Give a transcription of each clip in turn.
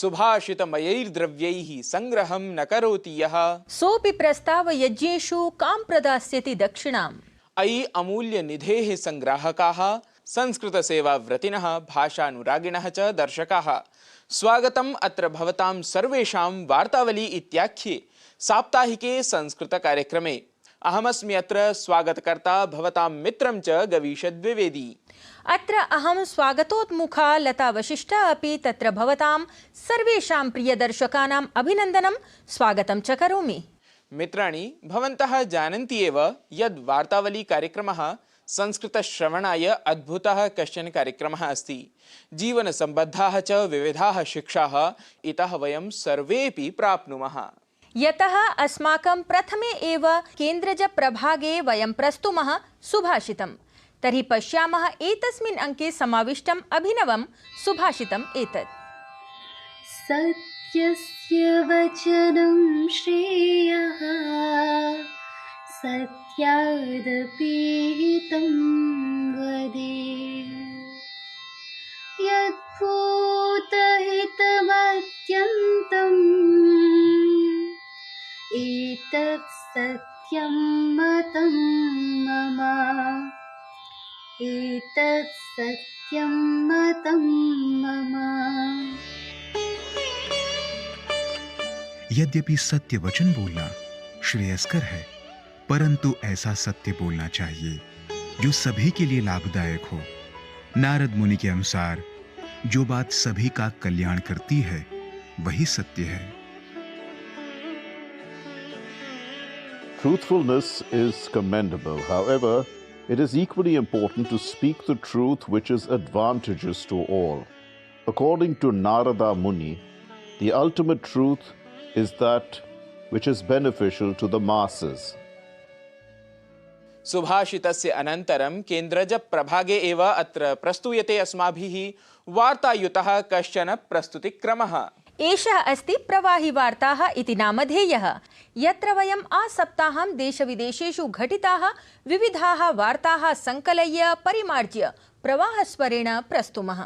सुभाषितमयैर्द्रव्यैः संग्रहं न करोति यः सोऽपि प्रस्तावयज्ञेषु कां प्रदास्यति दक्षिणाम्। अयि अमूल्यनिधेः संग्राहकाः संस्कृतसेवाव्रतिनः भाषानुरागिणः च दर्शकाः, स्वागतम् अत्र भवतां सर्वेषां वार्तावली इत्याख्ये साप्ताहिके संस्कृतकार्यक्रमे। अहमस्मि अत्र स्वागतकर्ता भवतां मित्रं च गवीषद्विवेदी। अत्र अहं स्वागतोत्मुखा लता वशिष्ठा अपि तत्र भवतां सर्वेषां प्रियदर्शकानाम् अभिनन्दनं स्वागतं च करोमि। मित्राणि, भवन्तः जानन्ति एव यद् वार्तावली कार्यक्रमः संस्कृतश्रवणाय अद्भुतः कश्चन कार्यक्रमः अस्ति। जीवनसम्बद्धाः च विविधाः शिक्षाः इतः वयं सर्वेऽपि प्राप्नुमः। यतः अस्माकं प्रथमे एव केन्द्रजप्रभागे वयं प्रस्तुमः सुभाषितं। तर्हि पश्यामः एतस्मिन् अङ्के समाविष्टम् अभिनवं सुभाषितम् एतत्। सत्यस्य वचनं श्रेयः सत्यादपि हितं वदेत् यद्भूतहितमत्यन्तम् एतत् सत्यं मतं मम एतत् सत्यं मतं मम। यद्यपि सत्य वचन बोलना श्रेयस्कर है, परंतु ऐसा सत्य बोलना चाहिए जो सभी के लिए लाभदायक हो। नारद मुनि के अनुसार जो बात सभी का कल्याण करती है वही सत्य है। Truthfulness is commendable. However, it is equally important to speak the truth which is advantageous to all. According to Narada Muni, the ultimate truth is that which is beneficial to the masses. सुभाषितस्य अनन्तरं केन्द्रजप्रभागे एव अत्र प्रस्तूयते अस्माभिः वार्तायुतः कश्चन प्रस्तुतिक्रमः। एषः अस्ति प्रवाहि वार्ताः इति नामधेयः, यत्र वयम् आसप्ताहं देशविदेशेषु घटिताः विविधाः वार्ताः संकलय्य परिमार्ज्य प्रवाहस्वरेण प्रस्तुमः।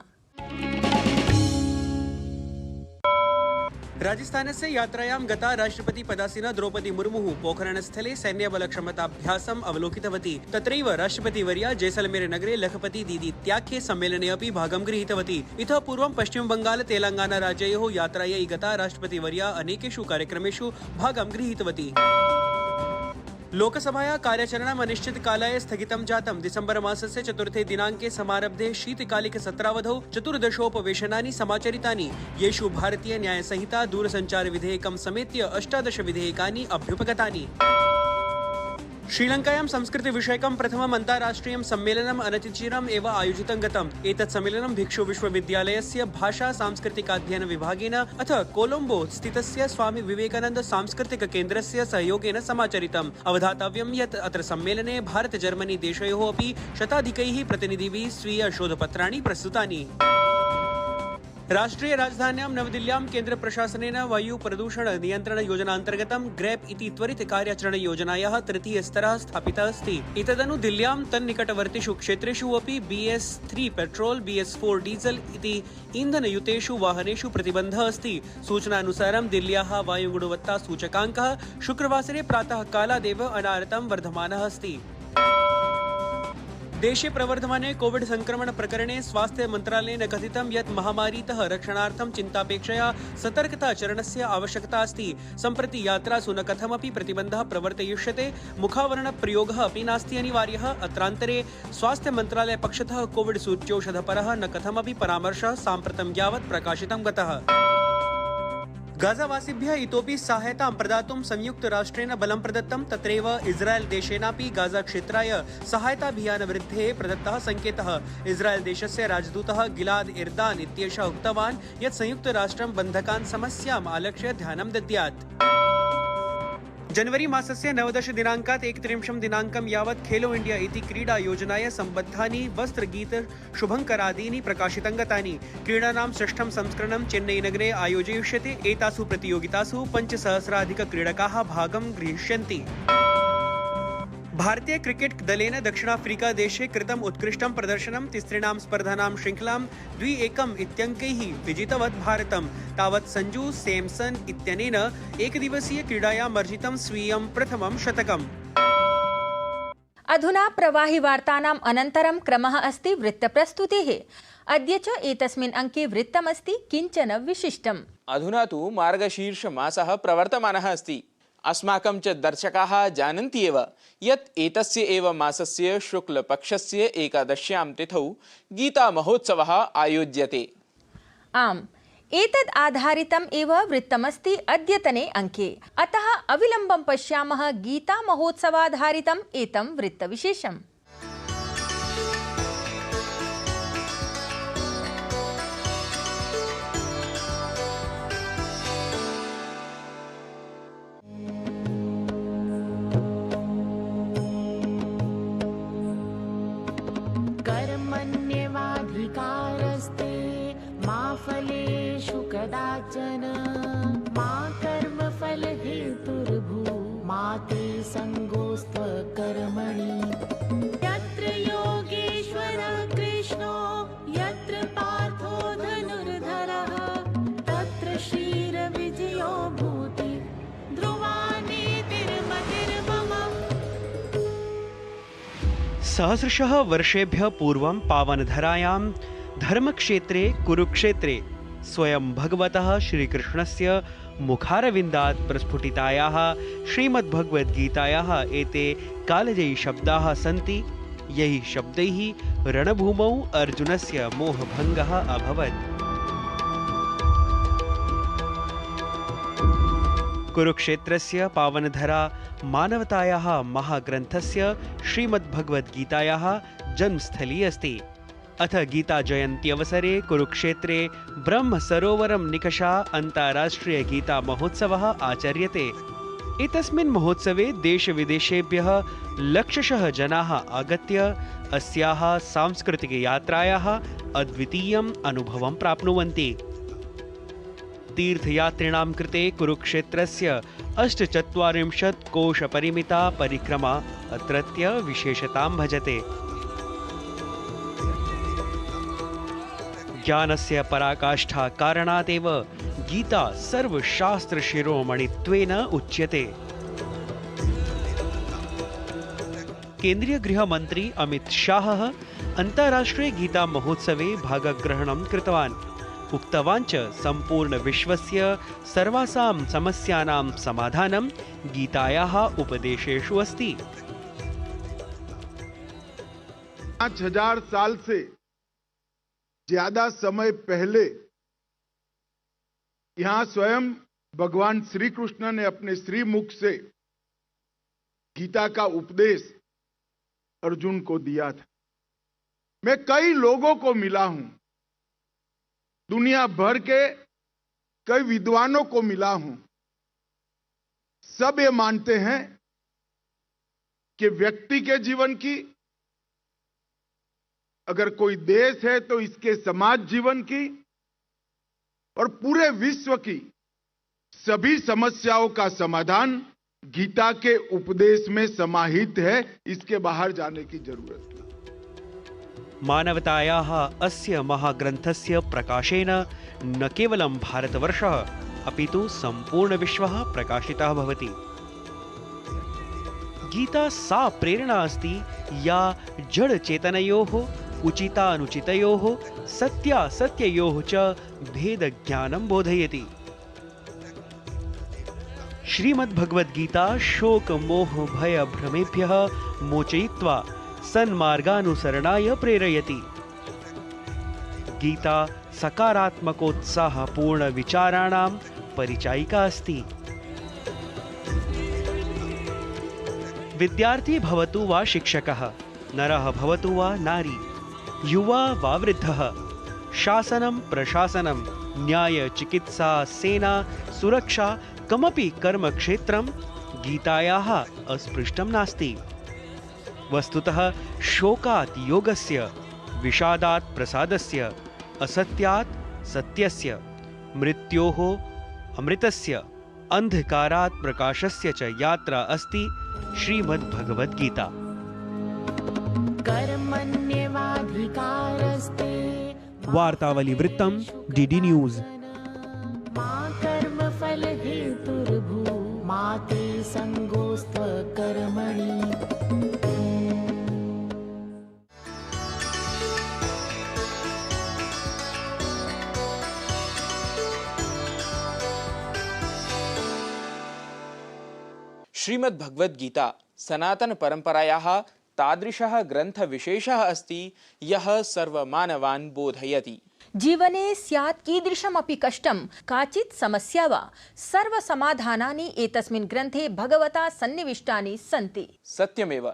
राजस्थानस्य यात्रायां गता राष्ट्रपतिपदासीना द्रौपदी मुर्मुः पोखरणस्थले सैन्यबलक्षमताभ्यासम् अवलोकितवती। तत्रैव राष्ट्रपतिवर्या जैसलमेरनगरे लखपति दीदी इत्याख्ये सम्मेलने अपि भागं गृहीतवती। इतः पूर्वं पश्चिमबङ्गाल तेलङ्गाना राज्ययोः यात्रायै गता राष्ट्रपतिवर्या अनेकेषु कार्यक्रमेषु भागं गृहीतवती। लोकसभाया कार्याचरणम् अनिश्चितकालाय स्थगितं जातं। दिसम्बर मासस्य 4 दिनाङ्के समारब्धे शीतकालिकसत्रावधौ 14 समाचरितानि, येषु भारतीय न्यायसंहिता दूरसञ्चारविधेयकं समेत्य 18 विधेयकानि अभ्युपगतानि। श्रीलङ्कायां संस्कृतिविषयकं प्रथमम् अन्ताराष्ट्रियं सम्मेलनम् अनतिचिरम् एव आयोजितं गतम्। एतत् सम्मेलनं भिक्षु विश्वविद्यालयस्य भाषा सांस्कृतिकाध्ययन विभागेन अथ कोलम्बो स्थितस्य स्वामी विवेकानन्द सांस्कृतिक केन्द्रस्य सहयोगेन समाचरितम्। अवधातव्यं यत् अत्र सम्मेलने भारत जर्मनी देशयोः अपि शताधिकैः प्रतिनिधिभिः स्वीय शोधपत्राणि प्रस्तुतानि। राष्ट्रीय राजधान्यां नवदिल्ल्यां केन्द्र प्रशासनेन वायु प्रदूषण नियन्त्रण योजनान्तर्गतं ग्रेप इति त्वरित कार्याचरण योजनायाः तृतीय स्तरः स्थापितः अस्ति। एतदनु दिल्ल्यां तन्निकटवर्तिषु क्षेत्रेषु अपि BS3 पेट्रोल, BS4 डीजल इति ईन्धनयुतेषु वाहनेषु प्रतिबन्धः अस्ति। सूचनानुसारं दिल्ल्याः वायुगुणवत्ता सूचकाङ्कः शुक्रवासरे प्रातः कालादेव अनारतं वर्धमानः अस्ति। देशे प्रवर्धमाने कोविड संक्रमण प्रकरणे स्वास्थ्य मंत्रालयेन कथितं यत् महामारीतः रक्षणार्थं चिन्तापेक्षया सतर्कताचरणस्य आवश्यकता अस्ति। सम्प्रति यात्रासु न कथमपि प्रतिबन्धः प्रवर्तयिष्यते। मुखावरणप्रयोगः अपि नास्ति अनिवार्यः। अत्रान्तरे स्वास्थ्य मंत्रालय पक्षतः कोविड सूच्यौषधपरः न कथमपि परामर्शः साम्प्रतं यावत् प्रकाशितं गतः। गाजावासिभ्यः इतोपि सहायतां प्रदातुं संयुक्तराष्ट्रेण बलं प्रदत्तं। तत्रैव इस्राएल देशेनापि गाजा क्षेत्राय सहायताभियानवृद्धेः प्रदत्तः सङ्केतः। इस्राएल देशस्य राजदूतः गिलाद एर्दान इत्येषः उक्तवान् यत् संयुक्तराष्ट्रं बन्धकान् समस्याम् आलक्ष्य ध्यानं दद्यात्। जनवरी मासस्य 19 दिनाङ्कात् 31 दिनाङ्कं यावत् खेलो इंडिया इति क्रीडा योजनाय सम्बद्धानि वस्त्रगीत शुभङ्करादीनि प्रकाशितं गतानि। क्रीडानां षष्ठं संस्करणं चेन्नईनगरे आयोजयिष्यते। एतासु प्रतियोगितासु 5,000 क्रीडकाः भागं गृहीष्यन्ति। भारतीय क्रिकेट दलेन दक्षिणाफ्रीकादेशे कृतम् उत्कृष्टं प्रदर्शनं तिसृणां स्पर्धानां शृङ्खलां 2-1 इत्यङ्कैः विजितवत् भारतं। तावत् सञ्जू सैमसन् इत्यनेन एकदिवसीय क्रीडायाम् अर्जितं स्वीयं प्रथमं शतकम्। अधुना प्रवाहिवार्तानाम् अनन्तरं क्रमः अस्ति वृत्तप्रस्तुतिः। अद्य च एतस्मिन् अङ्के वृत्तमस्ति किञ्चन विशिष्टम्। अधुना तु मार्गशीर्षमासः प्रवर्तमानः अस्ति। अस्माकं च दर्शकाः जानन्ति एव यत् एतस्य एव मासस्य शुक्लपक्षस्य एकादश्यां तिथौ गीतामहोत्सवः आयोज्यते। आम्, एतद् आधारितम् एव वृत्तमस्ति अद्यतने अङ्के। अतः अविलम्बं पश्यामः गीतामहोत्सवाधारितम् एतं वृत्तविशेषम्। कर्मण्येवाधिकारस्ते मा फलेषु कदाचन मा कर्मफलहेतुर्भू मा ते सङ्गोऽस्त्वकर्मणि यत्र योगेश्वरः कृष्णो यत्र पार्थो धनुर्धरः तत्र श्रीरविजयो भूति ध्रुवानीतिर्मतिर्मम। सहस्रशः वर्षेभ्यः पूर्वं पावनधरायां धर्मक्षेत्रे कुरुक्षेत्रे स्वयं भगवतः श्रीकृष्णस्य मुखारविन्दात् प्रस्फुटितायाः श्रीमद्भगवद्गीतायाः एते कालजयी शब्दाः सन्ति। यैः शब्दैः रणभूमौ अर्जुनस्य मोहभङ्गः अभवत्। कुरुक्षेत्रस्य पावनधरा मानवतायाः महाग्रन्थस्य श्रीमद्भगवद्गीतायाः जन्मस्थली अस्ति। अथ गीताजयन्त्यवसरे कुरुक्षेत्रे ब्रह्मसरोवरं निकषा अन्ताराष्ट्रिय गीता महोत्सवः आचर्यते। एतस्मिन् महोत्सवे देशविदेशेभ्यः लक्षशः जनाः आगत्य अस्याः सांस्कृतिकयात्रायाः अद्वितीयम् अनुभवं प्राप्नुवन्ति। तीर्थयात्रिणां कृते कुरुक्षेत्रस्य 48 कोशपरिमिता परिक्रमा अत्रत्य विशेषतां भजते। ज्ञानस्य पराकाष्ठा कारणादेव गीता सर्वशास्त्रशिरोमणित्वेन उच्यते। केन्द्रीय गृहमन्त्री अमित शाहः अन्ताराष्ट्रिय गीता महोत्सवे भागग्रहणं कृतवान्। उक्तवान् च सम्पूर्णविश्वस्य सर्वासां समस्यानां समाधानं गीतायाः उपदेशेषु अस्ति। 5000 साल से ज्यादा समय पहले यहां स्वयं भगवान श्री कृष्ण ने अपने श्रीमुख से गीता का उपदेश अर्जुन को दिया था। मैं कई लोगों को मिला हूं, दुनिया भर के कई विद्वानों को मिला हूं। सब ये मानते हैं कि व्यक्ति के जीवन की, अगर कोई देश है तो इसके समाज जीवन की और पूरे विश्व की सभी समस्याओं का समाधान गीता के उपदेश में समाहित है। इसके बाहर जाने की जरूरत नहीं। मानवतायाः अस्य महाग्रन्थस्य प्रकाशेन न केवलं भारतवर्षः अपि तु सम्पूर्णविश्वः प्रकाशितः भवति। गीता सा प्रेरणा अस्ति या जडचेतनयोः उचितानुचितयोः सत्यासत्ययोः च भेदज्ञानं बोधयति। श्रीमद्भगवद्गीता शोकमोहभयभ्रमेभ्यः मोचयित्वा सन्मार्गानुसरणाय प्रेरयति। गीता सकारात्मकोत्साहपूर्णविचाराणां परिचायिका अस्ति। विद्यार्थी भवतु वा शिक्षकः, नरः भवतु वा नारी, युवा वा वृद्धः, शासनं प्रशासनं, न्याय चिकित्सा सेना सुरक्षा कमपि कर्मक्षेत्रं गीतायाः अस्पृष्टं नास्ति। वस्तुतः शोकात् योगस्य, विषादात् प्रसादस्य, असत्यात् सत्यस्य, मृत्योः अमृतस्य, अन्धकारात् प्रकाशस्य च यात्रा अस्ति श्रीमद्भगवद्गीता। कर्मण्येवाधिकारस्ते वार्तावलीवृत्तं डीडी न्यूज़। मा कर्मफलहेतुर्भू मा ते सङ्गोऽस्त्वकर्मणि। श्रीमद्भगवद्गीता सनातन परंपरायाः तादृशः ग्रन्थविशेषः अस्ति यः सर्वमानवान् बोधयति। जीवने स्यात् कीदृशमपि कष्टं काचित् समस्या वा सर्वसमाधानानि एतस्मिन् ग्रन्थे भगवता सन्निविष्टानि सन्ति। सत्यमेव।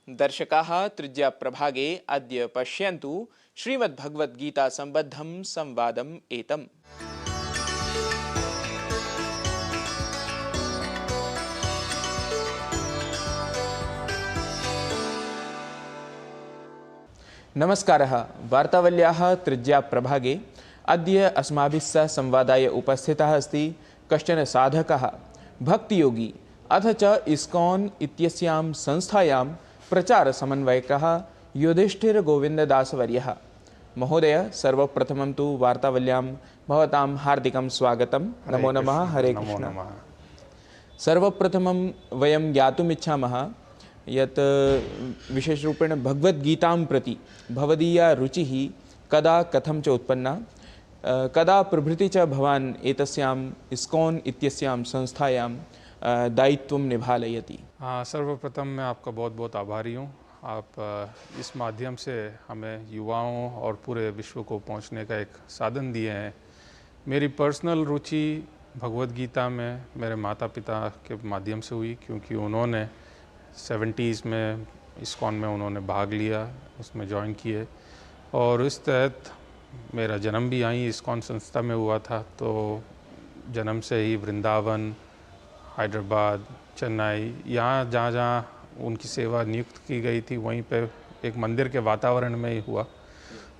दर्शकाः तृतीया प्रभागे अद्य पश्यन्तु श्रीमद्भगवद्गीता सम्बद्धं संवादम् एतम्। नमस्कारः। वार्तावल्याः तृतीया प्रभागे अद्य अस्माभिः सह संवादाय उपस्थितः अस्ति कश्चन साधकः, भक्तियोगी अथ च इस्कॉन् इत्यस्यां संस्थायां प्रचारसमन्वयकः युधिष्ठिरगोविन्ददासवर्यः। महोदय, सर्वप्रथमं तु वार्तावल्यां भवतां हार्दिकं स्वागतं। नमो नमः। हरे कृष्ण। सर्वप्रथमं वयं ज्ञातुमिच्छामः यत् विशेषरूपेण भगवद्गीतां प्रति भवदीया रुचिः कदा कथं च उत्पन्ना, कदा प्रभृति च भवान् एतस्याम् इस्कॉन् इत्यस्यां संस्थायां दायित्वं निभालयति। सर्वप्रथम मैं आपका बहुत बहुत आभारी हूँ। आप इस माध्यम से हमें युवाओं और पूरे विश्व को पहुँचने का एक साधन दिए हैं। मेरी पर्सनल रुचि भगवद्गीता में मेरे माता पिता के माध्यम से हुई, क्योंकि उन्होंने 70s में इस्कॉन में उन्होंने भाग लिया, उसमें ज्वाइन किए और इस तहत मेरा जन्म भी यहीं इस्कॉन संस्था में हुआ था। तो जन्म से ही वृंदावन, हैदराबाद, चेन्नई, यहाँ जहाँ जहाँ उनकी सेवा नियुक्त की गई थी वहीं पे एक मंदिर के वातावरण में ही हुआ।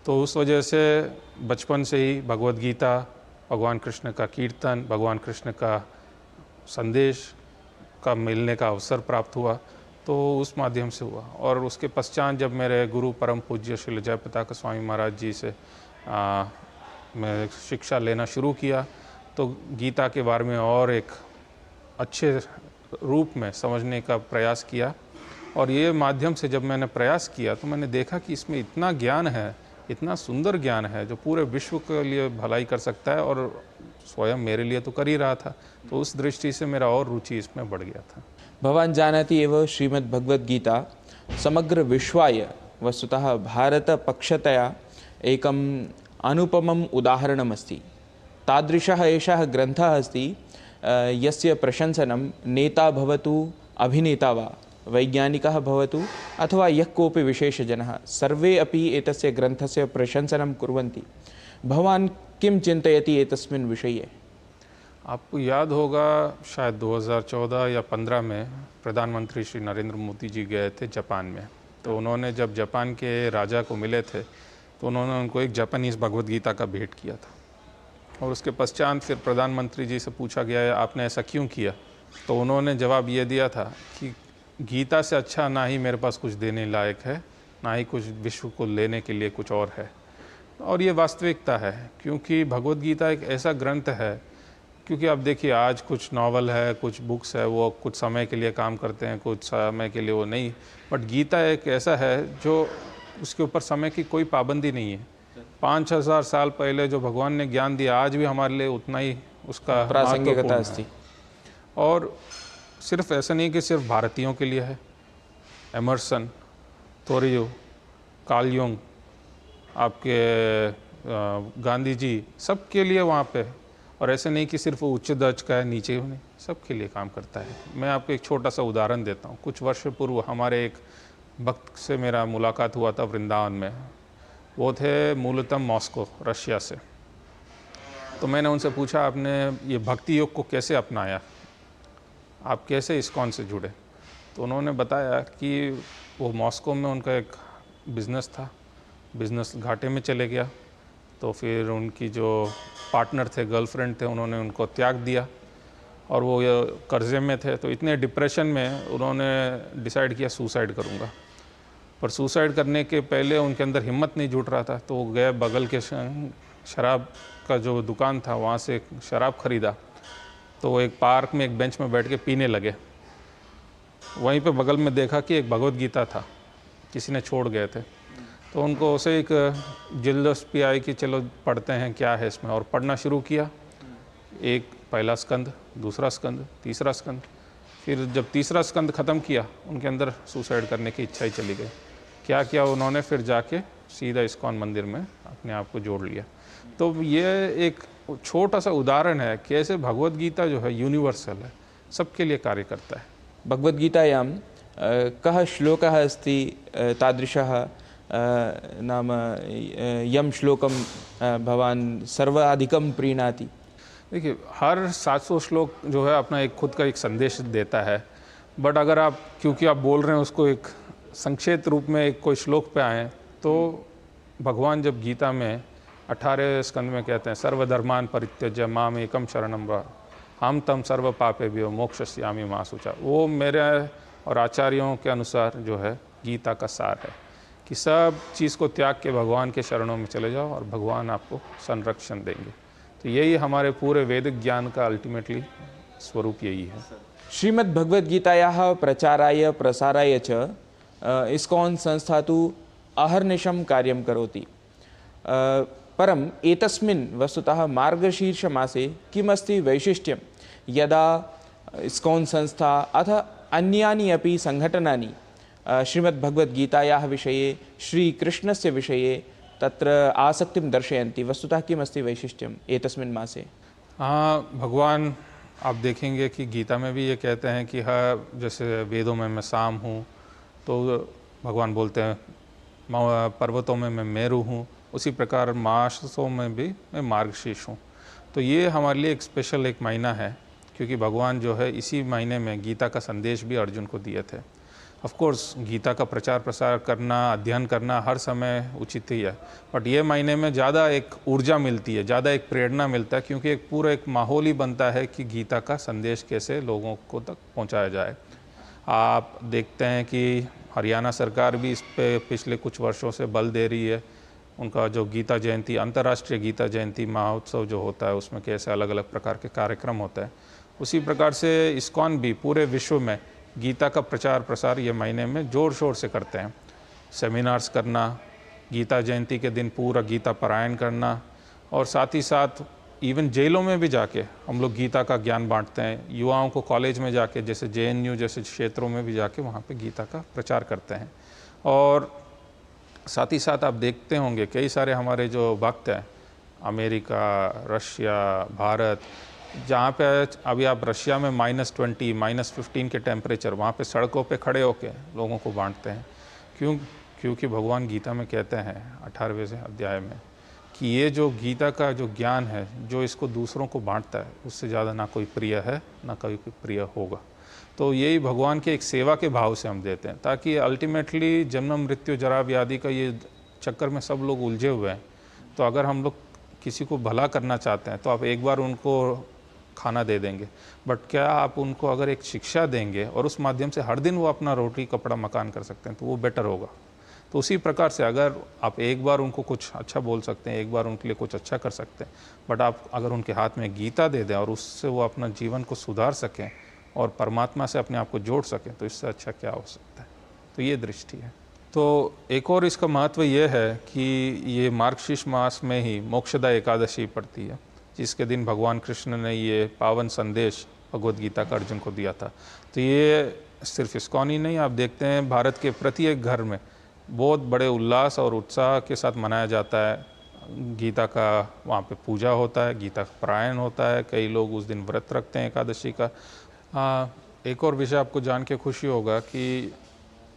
तो उस वजह से बचपन से ही भगवद्गीता, भगवान कृष्ण का कीर्तन, भगवान कृष्ण का संदेश का मिलने का अवसर प्राप्त हुआ, तो उस माध्यम से हुआ। और उसके पश्चात जब मेरे गुरु परम पूज्य श्री जयप्रताप स्वामी महाराज जी से मैं शिक्षा लेना शुरू किया, तो गीता के बारे में और एक अच्छे रूप में समझने का प्रयास किया। और ये माध्यम से जब मैंने प्रयास किया तो मैंने देखा कि इसमें इतना ज्ञान है, इतना सुंदर ज्ञान है जो पूरे विश्व के लिए भलाई कर सकता है, और स्वयं मेरे लिए तो कर ही रहा था। तो उस दृष्टि से मेरा और रुचि इसमें बढ़ गया था। भवान् जानाति एव श्रीमद्भगवद्गीता समग्र विश्वाय वस्तुतः भारतपक्षतया एकम् अनुपमम् उदाहरणमस्ति। तादृशः एषः ग्रन्थः अस्ति यस्य प्रशंसनं नेता भवतु, अभिनेता वा, वैज्ञानिकः भवतु अथवा यः कोऽपि विशेषजनः, सर्वे अपि एतस्य ग्रन्थस्य प्रशंसनं कुर्वन्ति। भवान् किं चिन्तयति एतस्मिन् विषये? आपको याद होगा शायद 2014 या 15 में प्रधानमंत्री श्री नरेंद्र मोदी जी गए थे जापान में। तो उन्होंने जब जापान के राजा को मिले थे तो उन्होंने उनको एक जापानीज़ भगवद गीता का भेंट किया था। और उसके पश्चात फिर प्रधानमंत्री जी से पूछा गया है आपने ऐसा क्यों किया, तो उन्होंने जवाब ये दिया था कि गीता से अच्छा ना ही मेरे पास कुछ देने लायक है, ना ही कुछ विश्व को लेने के लिए कुछ और है। और ये वास्तविकता है, क्योंकि भगवद गीता एक ऐसा ग्रंथ है, क्योंकि आप देखिए आज कुछ नावल है, कुछ बुक्स है, वो कुछ समय के लिए काम करते हैं, कुछ समय के लिए वो नहीं, बट गीता एक ऐसा है जो उसके ऊपर समय की कोई पाबंदी नहीं है। 5,000 साल पहले जो भगवान ने ज्ञान दिया आज भी हमारे लिए उतना ही उसका प्रासंगिकता है। और सिर्फ ऐसा नहीं कि सिर्फ भारतीयों के लिए है। एमर्सन, थोरियो, कार्ल युंग, आपके गांधी जी, सब के लिए वहाँ पे। और ऐसे नहीं कि सिर्फ उच्च दर्ज का है, नीचे नहीं, सबके लिए काम करता है। मैं आपको एक छोटा सा उदाहरण देता हूँ। कुछ वर्ष पूर्व हमारे एक भक्त से मेरा मुलाकात हुआ था वृंदावन में। वो थे मूलतः मॉस्को, रशिया से। तो मैंने उनसे पूछा आपने ये भक्ति योग को कैसे अपनाया, आप कैसे इस्कॉन से जुड़े? तो उन्होंने बताया कि वो मॉस्को में उनका एक बिज़नेस था, बिज़नेस घाटे में चले गया। तो फिर उनकी जो पार्टनर थे, गर्लफ्रेंड थे, उन्होंने उनको त्याग दिया और वो ये कर्जे में थे, तो इतने डिप्रेशन में उन्होंने डिसाइड किया सुसाइड करूँगा। पर सुसाइड करने के पहले उनके अंदर हिम्मत नहीं जुट रहा था, तो वो गए बगल के शराब का जो दुकान था वहाँ से शराब ख़रीदा, तो वो एक पार्क में एक बेंच में बैठ के पीने लगे। वहीं पे बगल में देखा कि एक भगवत गीता था, किसी ने छोड़ गए थे, तो उनको उसे एक दिलचस्पी आई कि चलो पढ़ते हैं क्या है इसमें, और पढ़ना शुरू किया। एक पहला स्कंद, दूसरा स्कंद, तीसरा स्कंद, फिर जब तीसरा स्कंद ख़त्म किया उनके अंदर सुसाइड करने की इच्छा ही चली गई। क्या किया उन्होंने, फिर जाके सीधा इस्कॉन मंदिर में अपने आप को जोड़ लिया। तो ये एक छोटा सा उदाहरण है कैसे भगवत गीता जो है यूनिवर्सल है, सबके लिए कार्य करता है। भगवद्गीतायां कः श्लोकः अस्ति तादृशः नाम यं श्लोकं भवान सर्वाधिकं प्रीणाति? देखिए, हर 700 श्लोक जो है अपना एक खुद का एक संदेश देता है, बट अगर आप, क्योंकि आप बोल रहे हैं उसको एक संक्षिप्त रूप में एक कोई श्लोक पे आए, तो भगवान जब गीता में 18 स्कंद में कहते हैं सर्वधर्मान परित्यज्य माम एकम शरणम व्रज हम तम सर्व पापेभ्यो मोक्षयिष्यामि मा शुचा, वो मेरे और आचार्यों के अनुसार जो है गीता का सार है कि सब चीज़ को त्याग के भगवान के शरणों में चले जाओ और भगवान आपको संरक्षण देंगे। तो यही हमारे पूरे वैदिक ज्ञान का अल्टीमेटली स्वरूप यही है। श्रीमद्भगवद्गीतायाः प्रचाराय प्रसाराय च इस्कॉन संस्था तु अहर्निशं कार्यं करोति। परम एतस्मिन् वस्तुतः मार्गशीर्षमासे किमस्ति वैशिष्ट्यं यदा इस्कॉन संस्था अथ अन्यानि अपि संघटनानि श्रीमद्भगवद्गीतायाः विषये श्रीकृष्णस्य विषये तत्र आसक्तिं दर्शयन्ति, वस्तुतः किमस्ति वैशिष्ट्यम् एतस्मिन् मासे? हाँ, भगवान आप देखेंगे कि गीता में भी ये कहते हैं कि हाँ, जैसे वेदों में मैं साम हूँ, तो भगवान बोलते हैं पर्वतों में मैं मेरु हूँ, उसी प्रकार मासों में भी मैं मार्गशीर्ष हूँ। तो ये हमारे लिए एक स्पेशल एक महीना है, क्योंकि भगवान जो है इसी महीने में गीता का संदेश भी अर्जुन को दिए थे। ऑफ कोर्स गीता का प्रचार प्रसार करना, अध्ययन करना हर समय उचित ही है, बट ये महीने में ज़्यादा एक ऊर्जा मिलती है, ज़्यादा एक प्रेरणा मिलता है, क्योंकि एक पूरा एक माहौल ही बनता है कि गीता का संदेश कैसे लोगों को तक पहुंचाया जाए। आप देखते हैं कि हरियाणा सरकार भी इस पे पिछले कुछ वर्षों से बल दे रही है। उनका जो गीता जयंती, अंतर्राष्ट्रीय गीता जयंती महोत्सव जो होता है, उसमें कैसे अलग अलग प्रकार के कार्यक्रम होते हैं, उसी प्रकार से इस्कॉन भी पूरे विश्व में गीता का प्रचार प्रसार ये महीने में ज़ोर शोर से करते हैं। सेमिनार्स करना, गीता जयंती के दिन पूरा गीता पारायण करना, और साथ ही साथ इवन जेलों में भी जाके हम लोग गीता का ज्ञान बांटते हैं। युवाओं को कॉलेज में जाके, जैसे JNU जैसे क्षेत्रों में भी जाके वहाँ पे गीता का प्रचार करते हैं। और साथ ही साथ आप देखते होंगे कई सारे हमारे जो भक्त हैं, अमेरिका, रशिया, भारत, जहाँ पे अभी आप रशिया में -20, -15 के टेम्परेचर, वहाँ पे सड़कों पे खड़े होके लोगों को बांटते हैं। क्योंकि भगवान गीता में कहते हैं 18वें अध्याय में कि ये जो गीता का जो ज्ञान है, जो इसको दूसरों को बांटता है, उससे ज़्यादा ना कोई प्रिय है, ना कोई प्रिय होगा। तो यही भगवान के एक सेवा के भाव से हम देते हैं, ताकि अल्टीमेटली जन्म मृत्यु जरा व्याधि का ये चक्कर में सब लोग उलझे हुए हैं। तो अगर हम लोग किसी को भला करना चाहते हैं तो आप एक बार उनको खाना दे देंगे, बट क्या आप उनको अगर एक शिक्षा देंगे और उस माध्यम से हर दिन वो अपना रोटी कपड़ा मकान कर सकते हैं, तो वो बेटर होगा। तो उसी प्रकार से अगर आप एक बार उनको कुछ अच्छा बोल सकते हैं, एक बार उनके लिए कुछ अच्छा कर सकते हैं, बट आप अगर उनके हाथ में गीता दे दें और उससे वो अपना जीवन को सुधार सकें और परमात्मा से अपने आप को जोड़ सकें, तो इससे अच्छा क्या हो सकता है। तो ये दृष्टि है। तो एक और इसका महत्व ये है कि ये मार्गशीर्ष मास में ही मोक्षदा एकादशी पड़ती है, जिसके दिन भगवान कृष्ण ने ये पावन संदेश भगवद गीता का अर्जुन को दिया था। तो ये सिर्फ इस्कॉन ही नहीं, आप देखते हैं भारत के प्रत्येक घर में बहुत बड़े उल्लास और उत्साह के साथ मनाया जाता है। गीता का वहाँ पे पूजा होता है, गीता का पारायण होता है, कई लोग उस दिन व्रत रखते हैं एकादशी का। एक और विषय आपको जान के खुशी होगा कि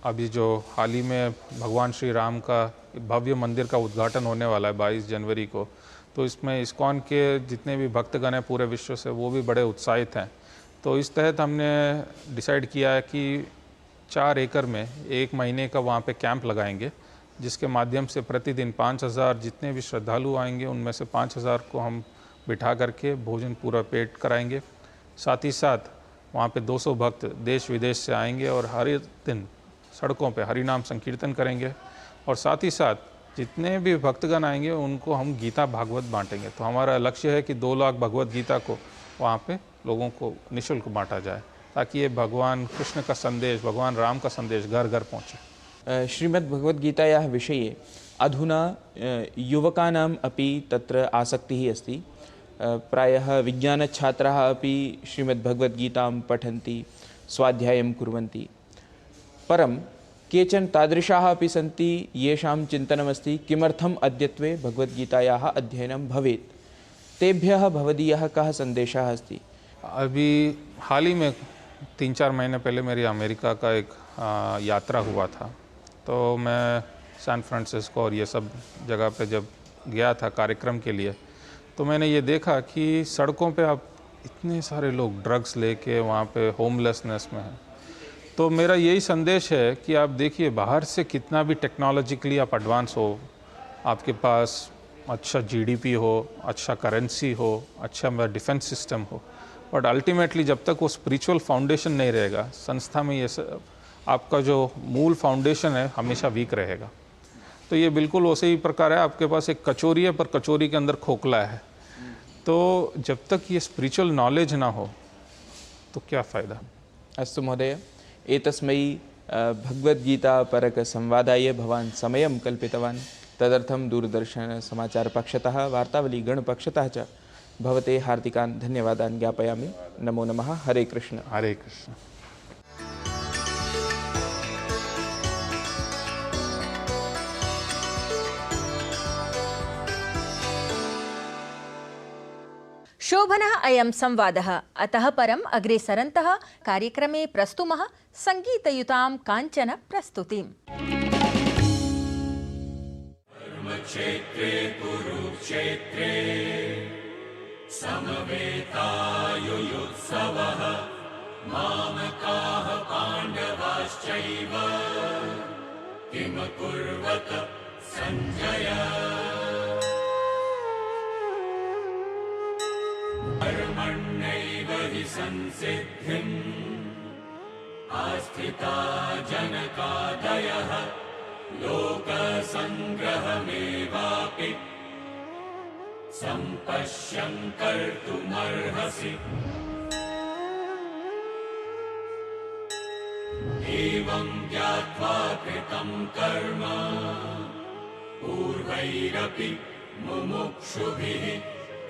अभी जो हाल ही में भगवान श्री राम का भव्य मंदिर का उद्घाटन होने वाला है 22 जनवरी को, तो इसमें इस्कॉन के जितने भी भक्तगण हैं पूरे विश्व से, वो भी बड़े उत्साहित हैं। तो इस तहत हमने डिसाइड किया है कि 4 एकड़ में 1 महीने का वहाँ पे कैंप लगाएंगे, जिसके माध्यम से प्रतिदिन 5000 जितने भी श्रद्धालु आएंगे उनमें से 5000 को हम बिठा करके भोजन पूरा पेट कराएंगे। साथ ही साथ वहाँ पे 200 भक्त देश विदेश से आएंगे और हर दिन सड़कों पे हरि नाम संकीर्तन करेंगे। और साथ ही साथ जितने भी भक्तगण आएंगे उनको हम गीता भागवत बांटेंगे। तो हमारा लक्ष्य है कि 2 लाख भगवत गीता को वहाँ पे लोगों को निःशुल्क बांटा जाए, ताकि ये भगवान कृष्ण का संदेश, भगवान राम का संदेश घर घर पहुँचे। श्रीमद्भगवद्गीतायाः विषये अधुना युवकानाम् अपि तत्र आसक्तिः अस्ति। प्रायः विज्ञानछात्राः अपि श्रीमद्भगवद्गीतां पठन्ति, स्वाध्यायं कुर्वन्ति। परं केचन तादृशाः अपि सन्ति येषां चिन्तनमस्ति किमर्थम् अद्यत्वे भगवद्गीतायाः अध्ययनं भवेत्। तेभ्यः भवदीयः कः सन्देशः अस्ति? अभी हाल ही में 3-4 महीने पहले मेरी अमेरिका का एक यात्रा हुआ था। तो मैं सैन फ्रांसिस्को और ये सब जगह पे जब गया था कार्यक्रम के लिए, तो मैंने ये देखा कि सड़कों पे आप इतने सारे लोग ड्रग्स लेके वहाँ पे होमलेसनेस में हैं। तो मेरा यही संदेश है कि आप देखिए, बाहर से कितना भी टेक्नोलॉजिकली आप एडवांस हो, आपके पास अच्छा जीडीपी हो, अच्छा करेंसी हो, अच्छा डिफेंस सिस्टम हो, बट अल्टीमेटली जब तक वो स्पिरिचुअल फाउंडेशन नहीं रहेगा संस्था में, ये सब आपका जो मूल फाउंडेशन है हमेशा वीक रहेगा। तो ये बिल्कुल उसी ही प्रकार है, आपके पास एक कचोरी है पर कचोरी के अंदर खोखला है। तो जब तक ये स्पिरिचुअल नॉलेज ना हो तो क्या फ़ायदा। अस्तु महोदय, एतस्मै भगवद्गीतापरकसंवादाय भवान् समयं कल्पितवान्। तदर्थं दूरदर्शनसमाचारपक्षतः वार्तावलीगणपक्षतः च भवते हार्दिकान् धन्यवादान् ज्ञापयामि। नमो नमः। हरे कृष्ण। हरे कृष्ण। शोभनः अयं संवादः। अतः परम् अग्रे सरन्तः कार्यक्रमे प्रस्तुमः सङ्गीतयुतां काञ्चन प्रस्तुतिम्। क्षेत्रे कुरुक्षेत्रे समवेतायुयुत्सवः मामकाः पाण्डवाश्चैव किमकुर्वत सञ्जय। कर्मण्यैव हि संसिद्धिम् आस्थिता जनकादयः लोकसङ्ग्रहमेवापि सम्पश्यन् कर्तुमर्हसि। एवं ज्ञात्वा कृतं कर्म पूर्वैरपि मुमुक्षुभिः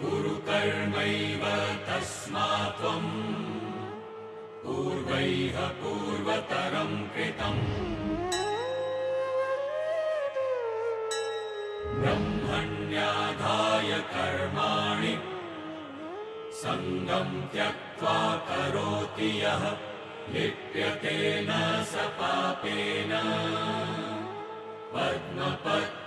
कुरु कर्मैव तस्मात् त्वं पूर्वैः पूर्वतरं कृतम्। ब्रह्मण्याधाय कर्माणि सङ्गं त्यक्त्वा करोति यः लिप्यते न स पापेन पद्मपत्रमिवाम्भसा।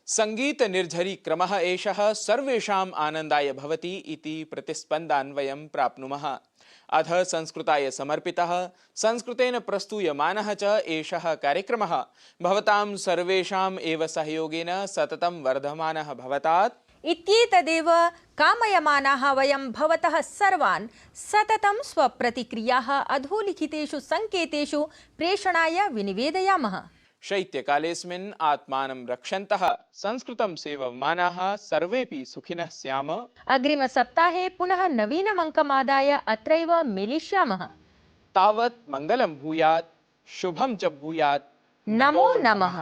संगीत निर्झरी क्रमः एषः सर्वेषाम् आनन्दाय भवति इति प्रतिस्पन्दान् वयं प्राप्नुमः। अथ संस्कृताय समर्पितः, संस्कृतेन प्रस्तूयमानः च एषः कार्यक्रमः भवतां सर्वेषाम् एव सहयोगेन सततं वर्धमानः भवतात् इत्येतदेव कामयमानाः वयं भवतः सर्वान् सततं स्वप्रतिक्रियाः अधोलिखितेषु सङ्केतेषु प्रेषणाय विनिवेदयामः। शैत्यकालेऽस्मिन् आत्मानं रक्षन्तः संस्कृतं सेवमानाः सर्वेपि सुखिनः स्याम। अग्रिमसप्ताहे पुनः नवीनमङ्कमादाय अत्रैव मेलिष्यामः। तावत् मङ्गलं भूयात्, शुभं च भूयात्। नमो नमः।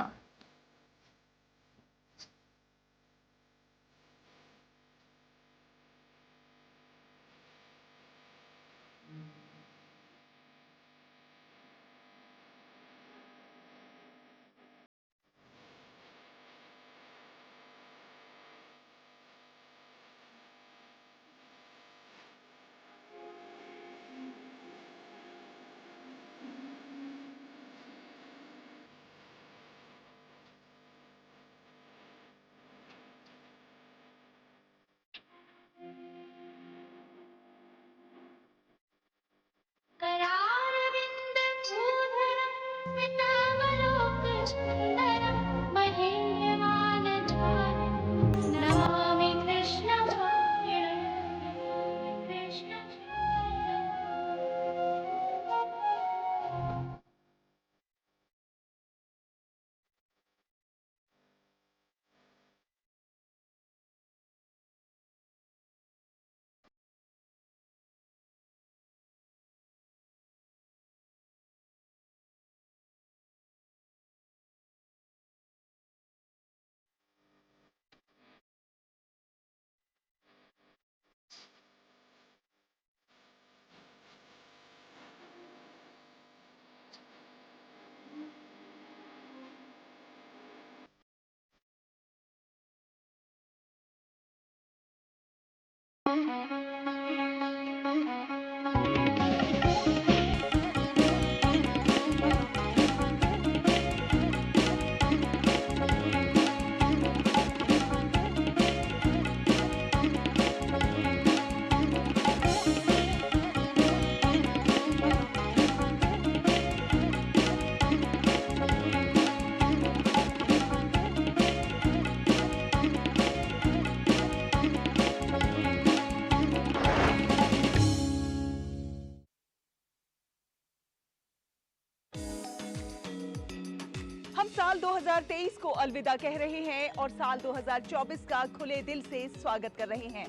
हम साल 2023 को अलविदा कह रहे हैं और साल 2024 का खुले दिल से स्वागत कर रहे हैं।